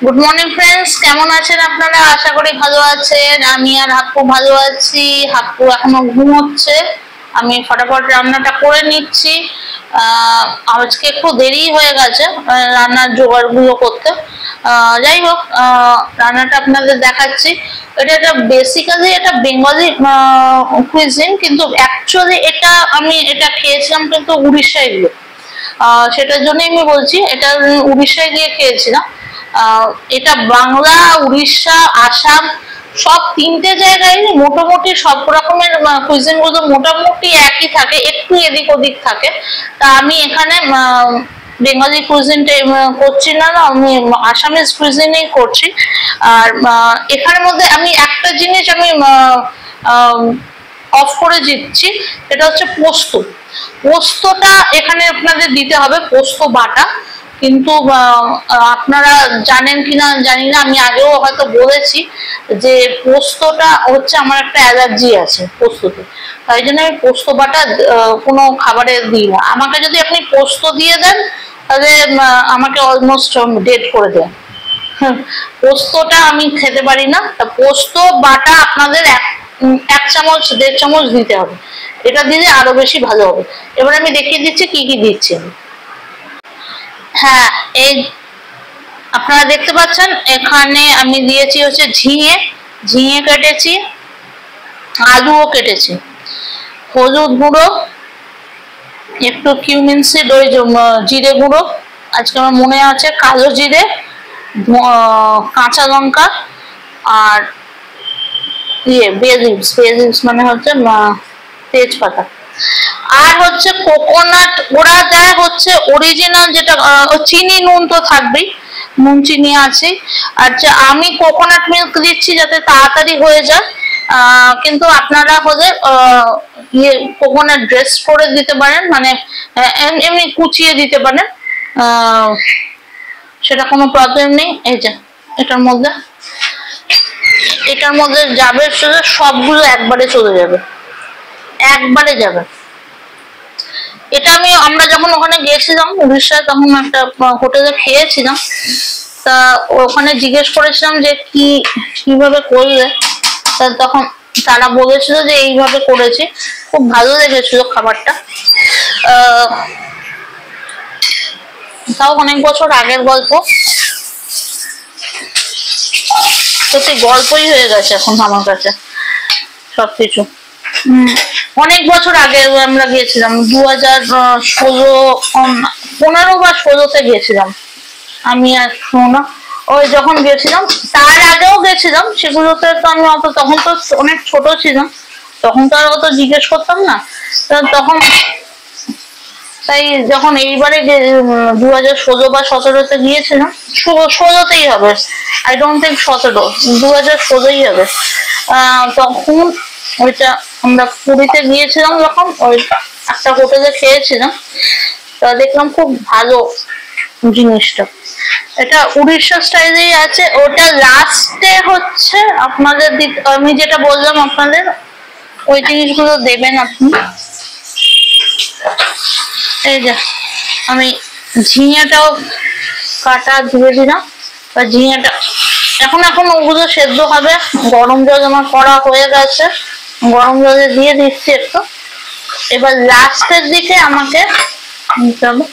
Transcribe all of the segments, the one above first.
Good morning friends, কেমন আছেন আপনারা? আশা করি ভালো আছেন। আমি আর হাপ্পু ভালো আছি। হাপ্পু এখনো ঘুমোচ্ছে। আমি ফটাফট রান্নাটা করে নিচ্ছি। আজকে একটু দেরি হয়ে গেছে রান্নার জোগাড়গুলো করতে। যাই হোক, রান্নাটা আপনাদের দেখাচ্ছি। এটা একটা বেসিক্যালি এটা বেঙ্গলি কুইজিন, কিন্তু অ্যাকচুয়ালি এটা খেয়েছিলাম কিন্তু উড়িষ্যায় গিয়ে। সেটার জন্যই আমি বলছি, এটা উড়িষ্যায় গিয়ে খেয়েছিলাম। এটা বাংলা, উড়িষ্যা, আসাম সব তিনটে জায়গায় মোটামুটি সব রকমের কুইজিন গুলো মোটামুটি একই থাকে, একটু এদিক ওদিক থাকে। তা আমি এখানে বেঙ্গলি কুইজিনটা করছি না, আমি আসামিজ কুইজিনেই করছি। আর এখানের মধ্যে আমি একটা জিনিস আমি অফ করে দিচ্ছি, এটা হচ্ছে পোস্ত। পোস্তটা এখানে আপনাদের দিতে হবে, পোস্ত বাটা। কিন্তু আপনারা জানেন কিনা জানি না, আমি আগেও হয়তো বলেছি যে পোস্তটা হচ্ছে আমার একটা অ্যালার্জি আছে পোস্ততে, তাই জন্য আমি পোস্ত বাটা কোনো খাবারে দিই না। আমাকে যদি আপনি পোস্ত দিয়ে দেন তাহলে আমাকে অলমোস্ট ডেড করে দেন। পোস্তটা আমি খেতে পারি না। পোস্ত বাটা আপনাদের এক চামচ 1.5 চামচ দিতে হবে। এটা দিলে আরো বেশি ভালো হবে। এবার আমি দেখিয়ে দিচ্ছি কি কি দিচ্ছি। হ্যাঁ, এই আপনারা দেখতে পাচ্ছেন এখানে আমি দিয়েছি হচ্ছে ঝিঙে কেটেছি, আলুও কেটেছি, হলুদ গুঁড়ো, একটু কিউমিন সিড, ওই জিরে গুঁড়ো, আজকে আমার মনে আছে, কালো জিরে, কাঁচা লঙ্কা, আর বেলিভস মানে হচ্ছে তেজপাতা, আর হচ্ছে কোকোনাট। ওরা দেয় হচ্ছে অরিজিনাল, যেটা চিনি, নুন তো থাকবেই, নুন চিনি আছে। আচ্ছা, আমি কোকোনাট মিল্ক দিচ্ছি যাতে তাড়াতাড়ি হয়ে যায়। কিন্তু আপনারা হলে কোকোনাট ড্রেস করে দিতে পারেন, মানে এমনি কুচিয়ে দিতে পারেন, সেটা কোনো প্রবলেম নেই। এই যে এটার মধ্যে যাবে, সবগুলো একবারে চলে যাবে, একবারে যাবে। এটা আমরা যখন ওখানে গিয়েছিলাম উড়িষ্যায়, তখন একটা হোটেলে খেয়েছিলাম। তা ওখানে জিজ্ঞেস করেছিলাম যে কিভাবে করলে, তখন তারা বলেছিল যে এইভাবে করেছি। খুব ভালো লেগেছিল খাবারটা। তাও অনেক বছর আগের গল্প, সত্যি গল্পই হয়ে গেছে এখন আমার কাছে সবকিছু। অনেক বছর আগে আমরা গিয়েছিলাম, 2015 বা 2016-তে গিয়েছিলাম আমি আর শোনা। ওই যখন গেছিলাম, তার আগেও গেছিলাম, সেগুলোতে তো আমি তখন তো অনেক ছোট ছিলাম, তখন তো আর অত জিজ্ঞেস করতাম না। তখন তাই যখন এইবারে 2016 বা 2017-তে গিয়েছিলাম, 2016-তেই হবে, আই ডোন্ট থিঙ্ক 2017, 2016-ই হবে। তখন ওইটা আমরা পুরীতে গিয়েছিলাম, যখন ওই একটা হোটেলে খেয়েছিলাম, তা দেখলাম খুব ভালো জিনিসটা। এটা উড়িষ্যা স্টাইলেই আছে। ওটা লাস্টে হচ্ছে আপনাদের আমি যেটা বললাম আপনাদের, ওই জিনিসগুলো দেবেন আপনি। এই যে আমি ঝিঙেটাও কাটা ধুয়ে দিলাম, ঝিঙেটা এখন ওগুলো সেদ্ধ হবে। গরম জল আমার করা হয়ে গেছে, গরম জলে দিয়ে দিচ্ছি একটু। এবার লাস্টের দিকে আমাকে নিতে হবে।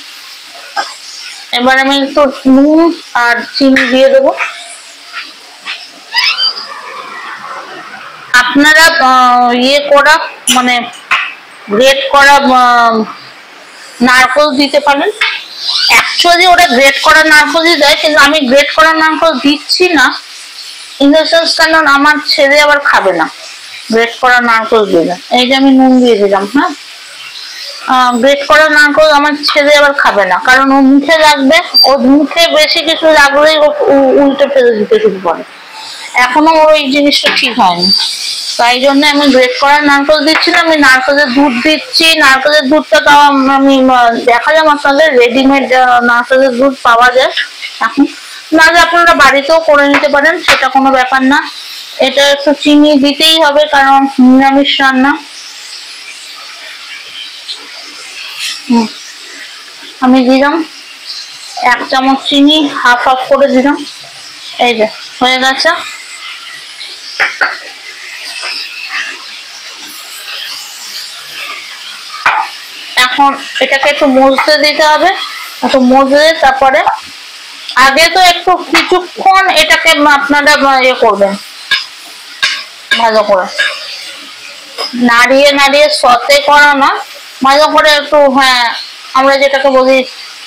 এবার আমি একটু নুন আর চিনি দিয়ে দেবো। আপনারা করা মানে গ্রেট করা নারকেল দিতে পারেন। অ্যাকচুয়ালি ওটা গ্রেট করা নারকেলই দেয়, কিন্তু আমি গ্রেট করা নারকেল দিচ্ছি না, ইন দ্য সেন্স কারণ আমার ছেলে আবার খাবে না গ্রেট করা নারকেল দিলে। এই যে আমি নুন দিয়ে দিলাম। হ্যাঁ, গ্রেট করা নারকেল আমার ছেলে আবার খাবে না, কারণ ও মুখে লাগবে, ওর মুখে বেশি কিছু লাগলেই উল্টে ফেলে দিতে শুরু করে। এখনো ওর এই জিনিসটা ঠিক হয়নি, তাই জন্য আমি গ্রেট করা নারকেল দিচ্ছি না, আমি নারকেলের দুধ দিচ্ছি। নারকেলের দুধটা তাও আমি দেখালাম আপনাদের, রেডিমেড নারকেলের দুধ পাওয়া যায় এখন, নাহলে আপনারা বাড়িতেও করে নিতে পারেন, সেটা কোনো ব্যাপার না। এটা একটু চিনি দিতেই হবে, কারণ নিরামিষ রান্না। আমি দিলাম 1 চামচ চিনি, হাফ করে দিলাম। এই যে হয়ে গেছে। এখন এটাকে একটু মজতে দিতে হবে, একটু মজলে তারপরে আগে তো একটু কিছুক্ষণ এটাকে আপনারা ইয়ে করবেন, ভালো করে নাড়িয়ে নাড়িয়ে সতে করা না, ভালো করে একটু, হ্যাঁ আমরা যেটাকে বলি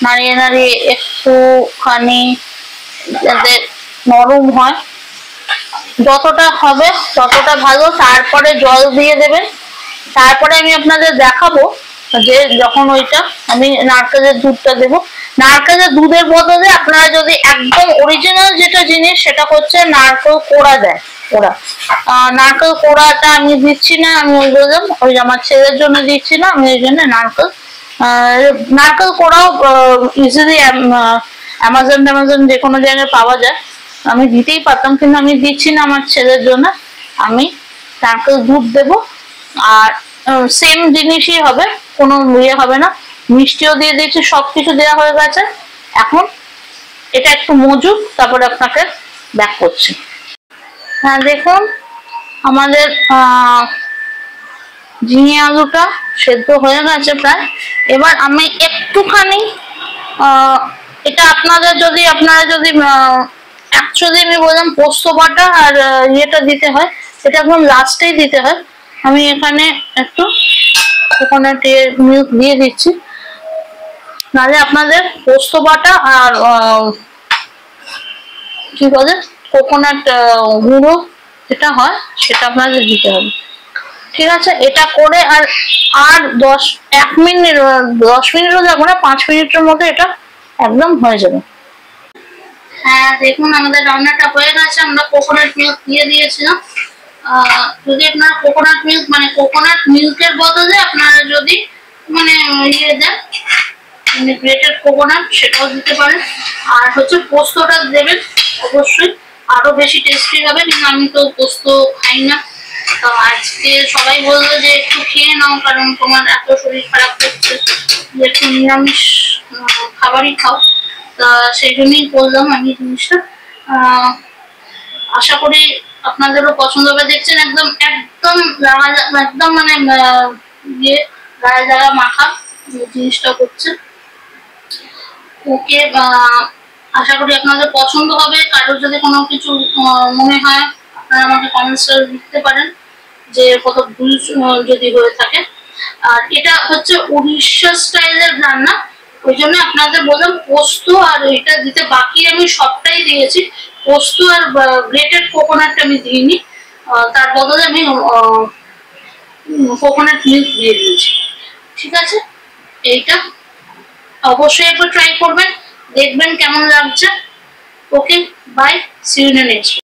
নাড়িয়ে নাড়িয়ে একটুখানি যাতে নরম হয়, যতটা হবে ততটা ভালো। তারপরে জল দিয়ে দেবেন। তারপরে আমি আপনাদের দেখাবো যে যখন ওইটা আমি নারকেলের দুধটা দেবো, নারকেলের দুধের বদলে আপনারা যদি একদম অরিজিনাল যেটা জিনিস সেটা হচ্ছে নারকেল কোড়া দেয় ওরা। নারকেল কোড়াটা আমি দিচ্ছি না, আমি ওই বললাম ওই আমার ছেলের জন্য দিচ্ছি না, আমি ওই জন্য নারকেল কোড়াও ইজিলি অ্যামাজন যে কোনো জায়গায় পাওয়া যায়, আমি দিতেই পারতাম কিন্তু আমি দিচ্ছি না আমার ছেলের জন্য। আমি নারকেল দুধ দেবো আর সেম জিনিসই হবে, কোনো ইয়ে হবে না। মিষ্টিও দিয়ে দিয়েছি, সবকিছু দেওয়া হয়ে গেছে। এখন এটা একটু মজুক, তারপরে আপনাকে ব্যাক করছি। হ্যাঁ দেখুন আমাদের ঝিঙে আলুটা সেদ্ধ হয়ে গেছে প্রায়। এবার আমি একটুখানি এটা আপনারা যদি অ্যাকচুয়ালি আমি বললাম পোস্ত বাটা আর ইয়েটা দিতে হয়, এটা একদম লাস্টেই দিতে হয়। আমি এখানে একটু কোকোনাট মিল্ক দিয়ে দিচ্ছি, নাহলে আপনাদের পোস্ত বাটা আর কি বলে কোকোনাট গুঁড়ো যেটা হয় সেটা আপনাদের দিতে হবে। ঠিক আছে, এটা করে আর 1 মিনিট 10 মিনিটও লাগবে না, 5 মিনিটের মধ্যে এটা একদম হয়ে যাবে। হ্যাঁ দেখুন আমাদের রান্নাটা হয়ে গেছে। আমরা কোকোনাট মিল্ক দিয়ে দিয়েছিলাম। যদি আপনারা কোকোনাট মিল্ক মানে কোকোনাট মিল্কের বদলে আপনারা যদি মানে ইয়ে দেন মানে গ্রেটেড কোকোনাট সেটাও দিতে পারেন। আর হচ্ছে পোস্তটা দেবেন অবশ্যই, আরো বেশি টেস্টি হবে। কিন্তু আমি তো পোস্ত খাই না, তো আজকে সবাই বললো যে একটু খেয়ে নাও কারণ তোমার এত শরীর খারাপ করছে, যে একটু নিরামিষ খাবারই খাও। তা সেই জন্যই বললাম আমি জিনিসটা। আশা করি আপনাদেরও পছন্দ হবে। দেখছেন একদম একদম একদম মানে ইয়ে গায়ে জায়গা মাখা জিনিসটা করছে। ওকে, আশা করি আপনাদের পছন্দ হবে। কারোর যদি কোনো কিছু মনে হয় আপনারা আমাকে কমেন্টসে লিখতে পারেন যে কত ভুল যদি হয়ে থাকে। আর এটা হচ্ছে উড়িষ্যা স্টাইলের রান্না, ওই জন্য আপনাদের বললাম পোস্ত আর এটা দিতে, বাকি আমি সবটাই দিয়েছি। পোস্ত আর গ্রেটেড কোকোনাটটা আমি দিইনি, তার বদলে আমি কোকোনাট মিল্ক দিয়ে দিয়েছি। ঠিক আছে, এইটা অবশ্যই একবার ট্রাই করবেন, দেখবেন কেমন লাগছে। Okay bye, see you in next.